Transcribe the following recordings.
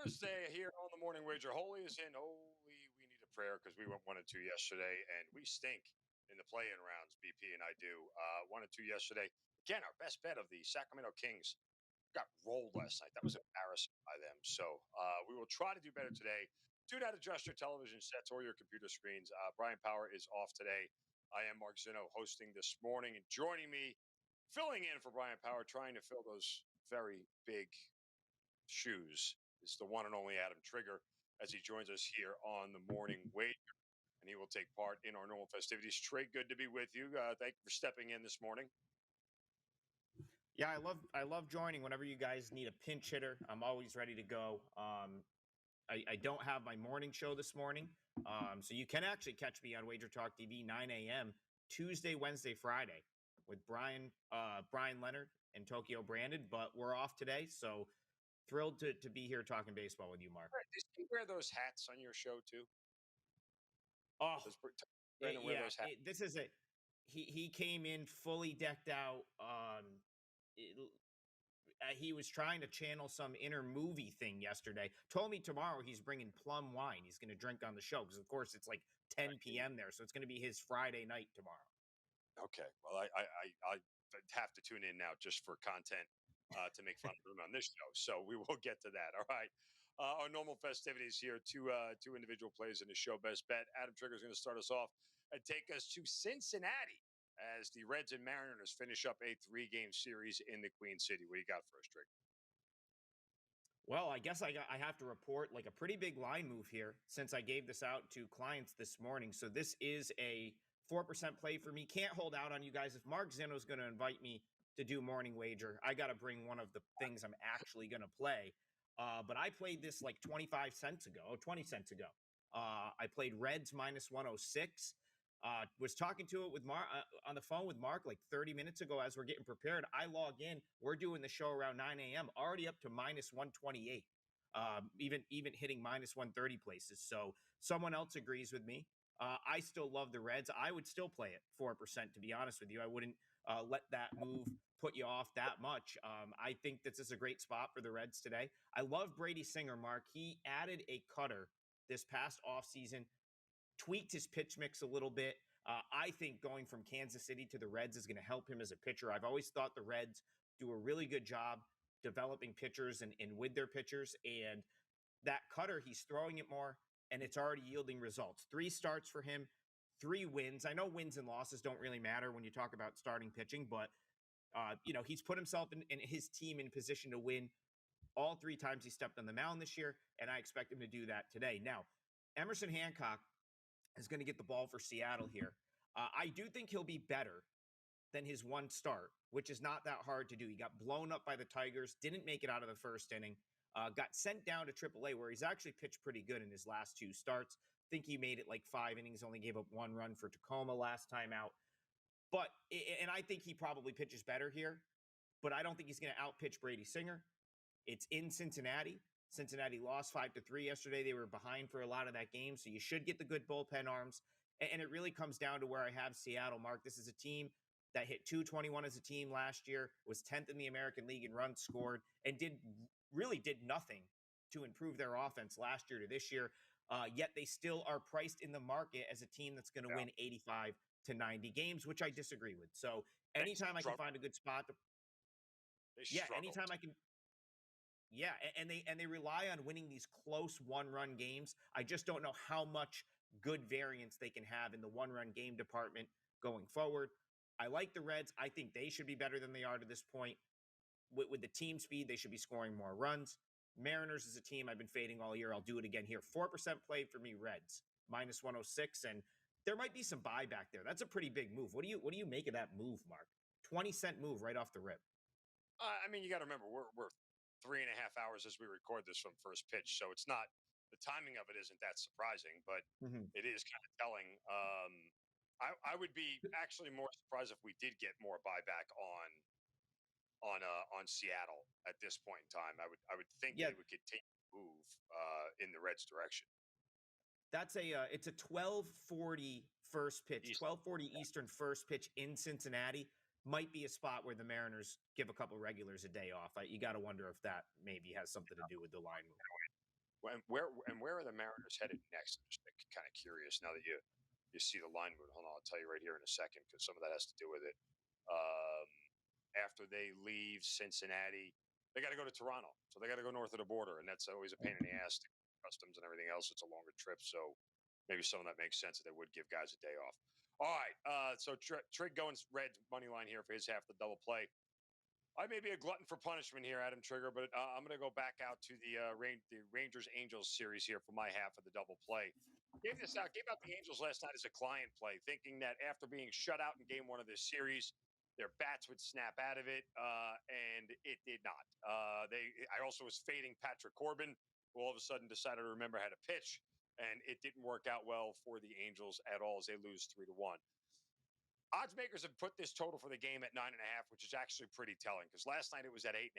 Thursday here on the Morning Wager. Holy is in. Holy, we need a prayer because we went 1-2 yesterday, and we stink in the play-in rounds. BP and I do 1-2 yesterday. Again, our best bet of the Sacramento Kings got rolled last night. That was embarrassing by them. So we will try to do better today. Do not adjust your television sets or your computer screens. Brian Power is off today. I am Mark Zinno hosting this morning, and joining me, filling in for Brian Power, trying to fill those very big shoes. It's the one and only Adam Trigger as he joins us here on the Morning Wager, and he will take part in our normal festivities. Trig, good to be with you. Thank you for stepping in this morning. Yeah, I love joining whenever you guys need a pinch hitter. I'm always ready to go. I don't have my morning show this morning, so you can actually catch me on WagerTalk TV 9 a.m. Tuesday, Wednesday, Friday with Brian Leonard and Tokyo Brandon. But we're off today, so thrilled to be here talking baseball with you, Mark. Right, did you wear those hats on your show too? Oh, Brandon wear yeah. those hats? This is it. He came in fully decked out. He was trying to channel some inner movie thing yesterday. Told me tomorrow he's bringing plum wine. He's going to drink on the show because, of course, it's like 10 p.m. there, so it's going to be his Friday night tomorrow. Okay, well, I have to tune in now just for content to make fun of him on this show. So we will get to that. All right. Our normal festivities here, two individual plays in the show best bet. Adam Trigger is going to start us off and take us to Cincinnati as the Reds and Mariners finish up a 3-game series in the Queen City. What do you got for us, Trigger? Well, I guess I have to report like a pretty big line move here since I gave this out to clients this morning. So this is a 4% play for me. Can't hold out on you guys. If Mark Zinno is going to invite me to do morning wager, I got to bring one of the things I'm actually going to play. But I played this like 20 cents ago. I played Reds minus 106. Was talking to it with Mark on the phone with Mark like 30 minutes ago as we're getting prepared. I log in. We're doing the show around 9 a.m. Already up to minus 128. Even hitting minus 130 places. So someone else agrees with me. I still love the Reds. I would still play it 4%, to be honest with you. I wouldn't let that move put you off that much. I think this is a great spot for the Reds today. I love Brady Singer, Mark. He added a cutter this past offseason, tweaked his pitch mix a little bit. I think going from Kansas City to the Reds is going to help him as a pitcher. I've always thought the Reds do a really good job developing pitchers and with their pitchers. And that cutter, he's throwing it more, and it's already yielding results. 3 starts for him, 3 wins. I know wins and losses don't really matter when you talk about starting pitching, but he's put himself and his team in position to win all 3 times he stepped on the mound this year, and I expect him to do that today. Now, Emerson Hancock is going to get the ball for Seattle here. I do think he'll be better than his one start, which is not that hard to do. He got blown up by the Tigers, didn't make it out of the first inning, got sent down to AAA, where he's actually pitched pretty good in his last 2 starts. Think he made it like 5 innings, only gave up 1 run for Tacoma last time out. And I think he probably pitches better here, but I don't think he's going to outpitch Brady Singer. It's in Cincinnati. Cincinnati lost 5-3 yesterday. They were behind for a lot of that game, so you should get the good bullpen arms. And it really comes down to where I have Seattle, Mark. This is a team that hit 221 as a team last year, was 10th in the American League in runs scored, and did nothing to improve their offense last year to this year. Yet they still are priced in the market as a team that's going to win 85 to 90 games, which I disagree with. So anytime I can find a good spot anytime I can. Yeah, and they rely on winning these close 1-run games. I just don't know how much good variance they can have in the 1-run game department going forward. I like the Reds. I think they should be better than they are to this point. With the team speed, they should be scoring more runs. Mariners is a team I've been fading all year. I'll do it again here. 4% play for me, Reds, minus 106, and there might be some buyback there. That's a pretty big move. What do you make of that move, Mark? 20-cent move right off the rip. You got to remember, we're 3.5 hours as we record this from first pitch, so it's not, the timing of it isn't that surprising, but it is kind of telling. I would be actually more surprised if we did get more buyback on Seattle at this point in time. I would think they would continue to move in the Reds' direction. That's it's a 12:40 first pitch, 12:40 Eastern first pitch in Cincinnati. Might be a spot where the Mariners give a couple regulars a day off. You got to wonder if that maybe has something to do with the line move. Where are the Mariners headed next? I'm just kind of curious now that you see the line moving. Hold on, I'll tell you right here in a second because some of that has to do with it. Um, After they leave Cincinnati, they got to go to Toronto, so they got to go north of the border, and that's always a pain in the ass. Customs and everything else. It's a longer trip, so maybe some of that makes sense that they would give guys a day off. All right, so Trig going red money line here for his half the double play. I may be a glutton for punishment here, Adam Trigger, but I'm going to go back out to the Rangers Angels series here for my half of the double play. Gave this out, gave out the Angels last night as a client play, thinking that after being shut out in game one of this series, their bats would snap out of it, and it did not. I also was fading Patrick Corbin, who all of a sudden decided to remember how to pitch, and it didn't work out well for the Angels at all as they lose 3-1. Odds makers have put this total for the game at 9.5, which is actually pretty telling because last night it was at 8.5.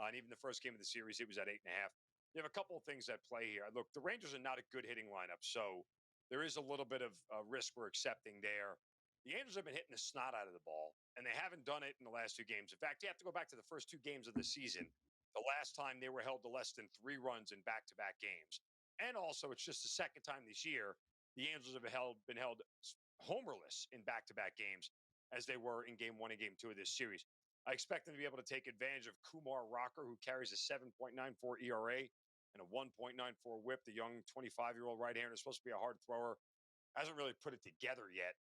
And even the first game of the series, it was at 8.5. You have a couple of things at play here. Look, the Rangers are not a good hitting lineup, so there is a little bit of risk we're accepting there. The Angels have been hitting the snot out of the ball, and they haven't done it in the last two games. In fact, you have to go back to the first two games of the season, the last time they were held to less than 3 runs in back-to-back games. And also, it's just the second time this year the Angels have been held homerless in back-to-back games as they were in game one and game two of this series. I expect them to be able to take advantage of Kumar Rocker, who carries a 7.94 ERA and a 1.94 whip. The young 25-year-old right-hander is supposed to be a hard thrower. Hasn't really put it together yet,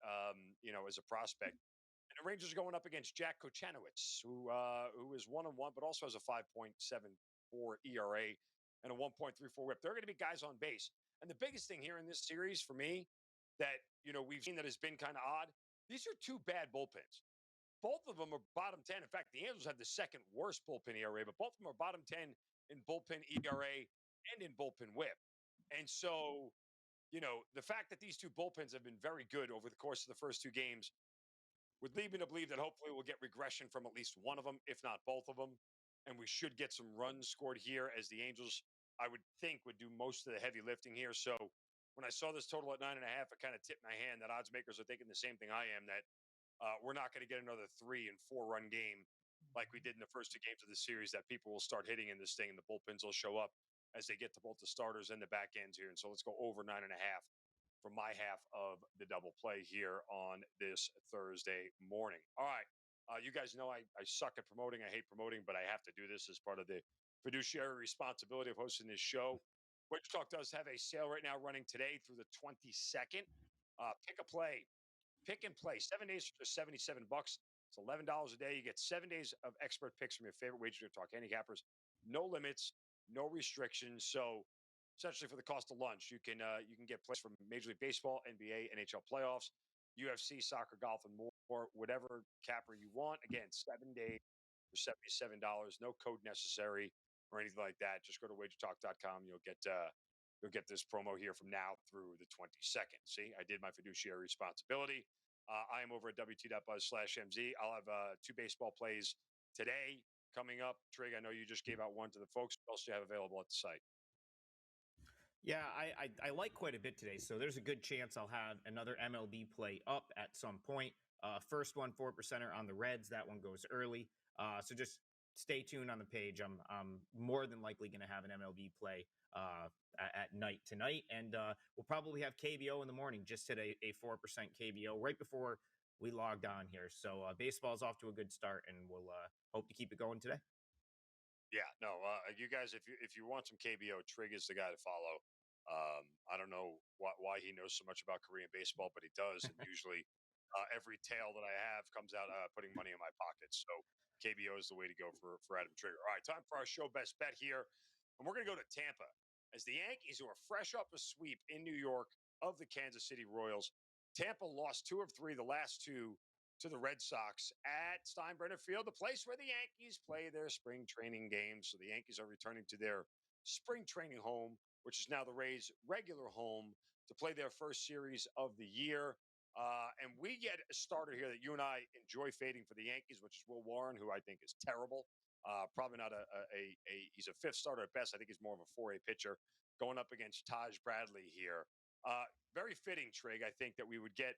as a prospect. And the Rangers are going up against Jack Kochanowicz, who is 1-1, but also has a 5.74 ERA and a 1.34 whip. There are going to be guys on base. And the biggest thing here in this series for me that, we've seen that has been kind of odd, these are two bad bullpens. Both of them are bottom 10. In fact, the Angels have the second worst bullpen ERA, but both of them are bottom 10 in bullpen ERA and in bullpen whip. And so, the fact that these two bullpens have been very good over the course of the first two games would lead me to believe that hopefully we'll get regression from at least one of them, if not both of them. And we should get some runs scored here as the Angels, I would think, would do most of the heavy lifting here. So when I saw this total at 9.5, it kind of tipped my hand that odds makers are thinking the same thing I am, that we're not going to get another 3 and 4 run game like we did in the first two games of the series, that people will start hitting in this thing and the bullpens will show up as they get to both the starters and the back ends here. And so let's go over 9.5 for my half of the double play here on this Thursday morning. All right. You guys know I suck at promoting. I hate promoting, but I have to do this as part of the fiduciary responsibility of hosting this show. WagerTalk does have a sale right now running today through the 22nd. Pick and play. 7 days for just $77. It's $11 a day. You get 7 days of expert picks from your favorite WagerTalk handicappers. No limits, no restrictions. So essentially for the cost of lunch, you can get plays from Major League Baseball, NBA, NHL playoffs, UFC, soccer, golf, and more. Whatever capper you want. Again, 7 days for $77. No code necessary or anything like that. Just go to wagertalk.com. You'll get this promo here from now through the 22nd. See, I did my fiduciary responsibility. I am over at wt.buzz/MZ. I'll have 2 baseball plays today coming up. Trig, I know you just gave out one to the folks. What else do you have available at the site? Yeah, I like quite a bit today, so there's a good chance I'll have another MLB play up at some point. First one, 4%er on the Reds. That one goes early. So just stay tuned on the page. I'm more than likely going to have an MLB play at night tonight, and we'll probably have KBO in the morning. Just hit a 4% KBO right before we logged on here. So baseball's off to a good start, and we'll hope to keep it going today. Yeah, no, you guys, if you want some KBO, Trig is the guy to follow. I don't know why he knows so much about Korean baseball, but he does. And usually every tail that I have comes out putting money in my pockets. So KBO is the way to go for Adam Trigger. All right, time for our show best bet here. And we're going to go to Tampa as the Yankees, who are fresh up a sweep in New York of the Kansas City Royals. Tampa lost 2 of 3, the last 2 to the Red Sox at Steinbrenner Field, the place where the Yankees play their spring training games. So the Yankees are returning to their spring training home, which is now the Rays' regular home, to play their first series of the year. And we get a starter here that you and I enjoy fading for the Yankees, which is Will Warren, who I think is terrible. Probably not he's a 5th starter at best. I think he's more of a 4A pitcher, going up against Taj Bradley here. Very fitting, Trig, I think, that we would get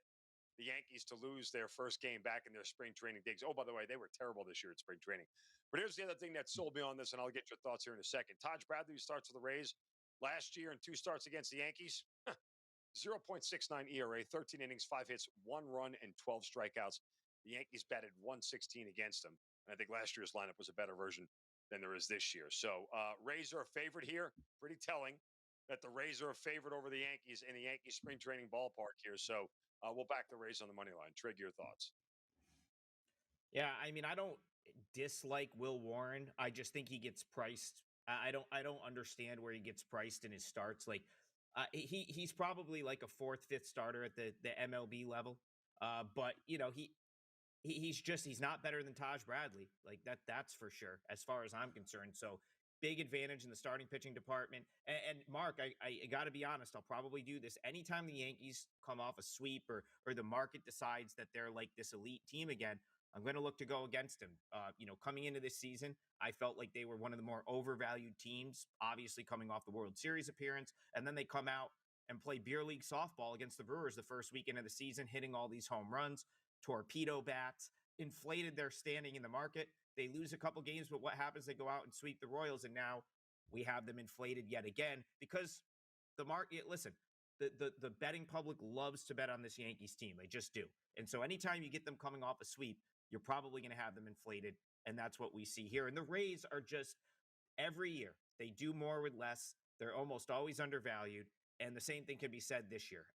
the Yankees to lose their first game back in their spring training digs. Oh, by the way, they were terrible this year at spring training. But here's the other thing that sold me on this, and I'll get your thoughts here in a second. Taj Bradley, who starts for the Rays, Last year in 2 starts against the Yankees, 0.69 ERA, 13 innings, 5 hits, 1 run, and 12 strikeouts. The Yankees batted 116 against them. And I think last year's lineup was a better version than there is this year. So Rays are a favorite here. Pretty telling that the Rays are a favorite over the Yankees in the Yankee spring training ballpark here. So we'll back the Rays on the money line. Trig, your thoughts? Yeah, I mean, I don't dislike Will Warren. I just think he gets priced. I don't understand where he gets priced in his starts. Like he's probably like a fourth, fifth starter at the MLB level. But he's not better than Taj Bradley. Like that's for sure, as far as I'm concerned. So big advantage in the starting pitching department. And Mark, I got to be honest, I'll probably do this anytime the Yankees come off a sweep or the market decides that they're like this elite team again. I'm going to look to go against him. Coming into this season, I felt like they were one of the more overvalued teams, obviously coming off the World Series appearance. And then they come out and play beer league softball against the Brewers the first weekend of the season, hitting all these home runs, torpedo bats, inflated their standing in the market. They lose a couple games, but what happens? They go out and sweep the Royals, and now we have them inflated yet again because the market. Listen, the betting public loves to bet on this Yankees team. They just do. And so anytime you get them coming off a sweep, you're probably going to have them inflated, and that's what we see here. And the Rays are just every year they do more with less. They're almost always undervalued, and the same thing can be said this year.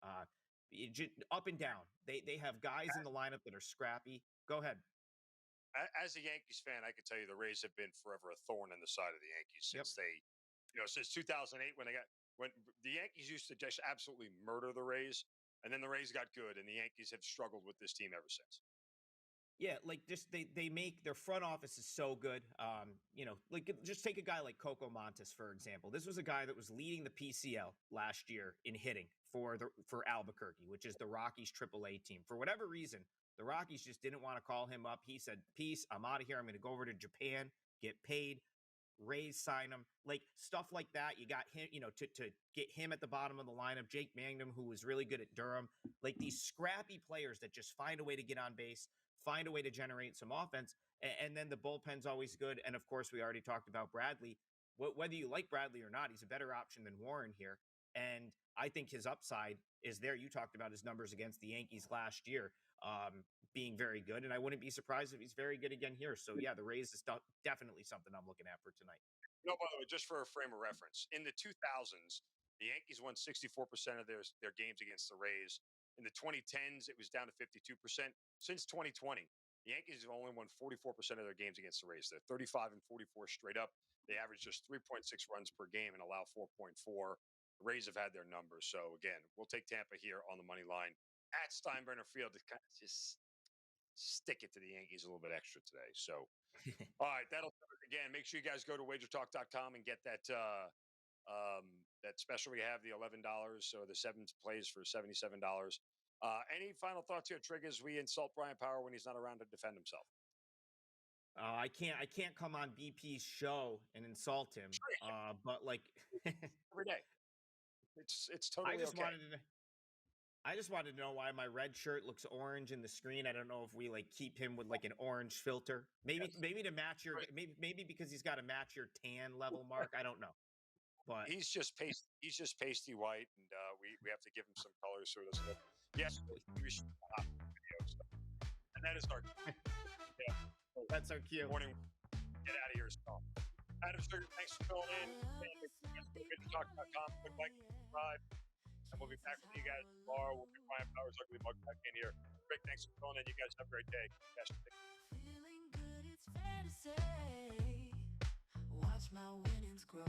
Up and down. They have guys in the lineup that are scrappy. Go ahead. As a Yankees fan, I can tell you the Rays have been forever a thorn in the side of the Yankees Yep. since 2008 when the Yankees used to just absolutely murder the Rays, and then the Rays got good, and the Yankees have struggled with this team ever since. Yeah, like just they make their front office is so good. Like just take a guy like Coco Montes for example. This was a guy that was leading the PCL last year in hitting for Albuquerque, which is the Rockies AAA team. For whatever reason, the Rockies just didn't want to call him up. He said, "Peace, I'm out of here. I'm going to go over to Japan, get paid." Rays sign him, like stuff like that. You got him, to get him at the bottom of the lineup. Jake Mangum, who was really good at Durham, like these scrappy players that just find a way to get on base, find a way to generate some offense, and then the bullpen's always good. And of course, we already talked about Bradley. Whether you like Bradley or not, he's a better option than Warren here, and I think his upside is there. You talked about his numbers against the Yankees last year. Being very good, and I wouldn't be surprised if he's very good again here. So yeah, the Rays is definitely something I'm looking at for tonight. No, by the way, just for a frame of reference, in the 2000s, the Yankees won 64% of their games against the Rays. In the 2010s, it was down to 52%. Since 2020, the Yankees have only won 44% of their games against the Rays. They're 35 and 44 straight up. They average just 3.6 runs per game and allow 4.4. The Rays have had their numbers. So again, we'll take Tampa here on the money line at Steinbrenner Field to kind of just stick it to the Yankees a little bit extra today. So, all right, that'll do it again. Make sure you guys go to wagertalk.com and get that that special we have, the $11 or the 7 plays for $77. Any final thoughts here, Trig, as we insult Brian Power when he's not around to defend himself? I can't come on BP's show and insult him. But like Every day. It's I totally just okay. wanted to I just wanted to know why my red shirt looks orange in the screen. I don't know if we like keep him with like an orange filter. Maybe Yes. maybe to match your Right. maybe because he's got to match your tan level, Mark. I don't know. But He's just pasty. He's just pasty white, and we have to give him some color so it doesn't look. Yes, we should video stuff. And that is our that's our cue. morning. Get out of here, so. Adam Sugar, thanks for filling in. WagerTalk.com. Click like, subscribe, and we'll be back with you guys tomorrow. We'll get Brian Powers' ugly mug back in here. Rick, thanks for filling in. You guys have a great day. Feeling good, it's fair to say. Watch my winnings grow.